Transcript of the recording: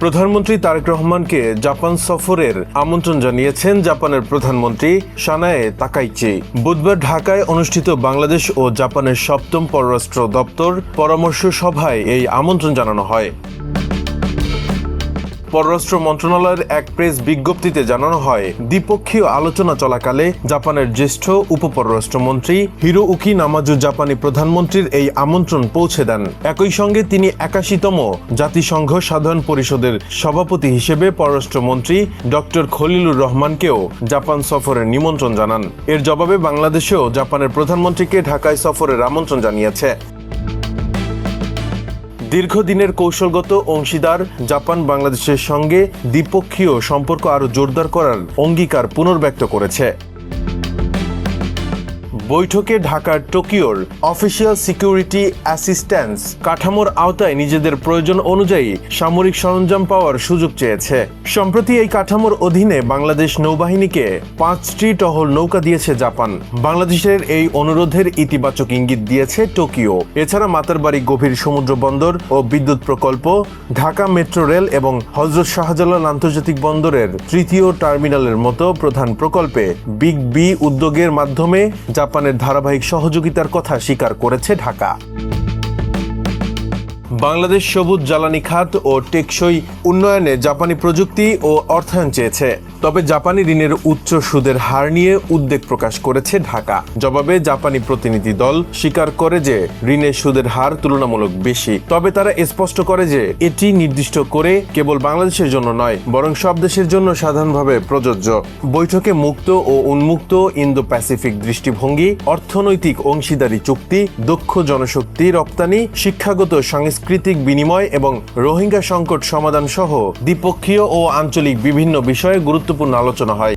প্রধানমন্ত্রী তারেক রহমানকে জাপান সফরের আমন্ত্রণ জানিয়েছেন জাপানের প্রধানমন্ত্রী সানায়ে তাকাইচি। বুধবার ঢাকায় অনুষ্ঠিত বাংলাদেশ ও জাপানের ৭ম পররাষ্ট্র দপ্তর পরামর্শ সভায় এই আমন্ত্রণ জানানো হয়। পররাষ্ট্র মন্ত্রণালয়ের এক প্রেস বিজ্ঞপ্তিতে জানানো হয়, দ্বিপক্ষীয় আলোচনা চলাকালে জাপানের জ্যেষ্ঠ উপপররাষ্ট্রমন্ত্রী হিরোউকি নামাজু জাপানি প্রধানমন্ত্রীর এই আমন্ত্রণ পৌঁছে দেন। একই সঙ্গে তিনি ৮১তম জাতিসংঘ সাধারণ পরিষদের সভাপতি হিসেবে পররাষ্ট্রমন্ত্রী ডক্টর খলিলুর রহমানকেও জাপান সফরের নিমন্ত্রণ জানান। এর জবাবে বাংলাদেশেও জাপানের প্রধানমন্ত্রীকে ঢাকায় সফরের আমন্ত্রণ জানিয়েছে। দীর্ঘদিনের কৌশলগত অংশীদার জাপান বাংলাদেশের সঙ্গে দ্বিপক্ষীয় সম্পর্ক আরও জোরদার করার অঙ্গীকার পুনর্ব্যক্ত করেছে। বৈঠকে ঢাকার টোকিওর অফিসিয়াল সিকিউরিটি অ্যাসিস্ট্যান্স কাঠামোর আওতায় নিজেদের প্রয়োজন অনুযায়ী সামরিক সরঞ্জাম পাওয়ার সুযোগ চেয়েছে। সম্প্রতি এই কাঠামোর অধীনে বাংলাদেশ নৌবাহিনীকে ৫টি টহল নৌকা দিয়েছে জাপান। বাংলাদেশের এই অনুরোধের ইতিবাচক ইঙ্গিত দিয়েছে টোকিও। এছাড়া মাতারবাড়ি গভীর সমুদ্র বন্দর ও বিদ্যুৎ প্রকল্প, ঢাকা মেট্রো রেল এবং হযরত শাহজালাল আন্তর্জাতিক বন্দরের ৩য় টার্মিনালের মতো প্রধান প্রকল্পে বিগ বি উদ্যোগের মাধ্যমে জাপানের ধারাবাহিক সহযোগিতার কথা স্বীকার করেছে ঢাকা। বাংলাদেশ সবুজ জ্বালানি খাত ও টেকসই উন্নয়নে জাপানি প্রযুক্তি ও অর্থায়ন চেয়েছে। তবে জাপানি ঋণের উচ্চ সুদের হার নিয়ে উদ্বেগ প্রকাশ করেছে ঢাকা। জবাবে জাপানি প্রতিনিধি দল স্বীকার করে যে ঋণের সুদের হার তুলনামূলক বেশি। তবে তারা স্পষ্ট করে যে এটি নির্দিষ্ট করে কেবল বাংলাদেশের জন্য নয়, বরং সব দেশের জন্য সাধারণভাবে প্রযোজ্য। বৈঠকে মুক্ত ও উন্মুক্ত ইন্দো প্যাসিফিক দৃষ্টিভঙ্গি, অর্থনৈতিক অংশীদারি চুক্তি, দক্ষ জনশক্তি রপ্তানি, শিক্ষাগত সাংস্কৃতিক বিনিময় এবং রোহিঙ্গা সংকট সমাধান সহ দ্বিপক্ষীয় ও আঞ্চলিক বিভিন্ন বিষয়ে গুরুত্বপূর্ণ আলোচনা হয়।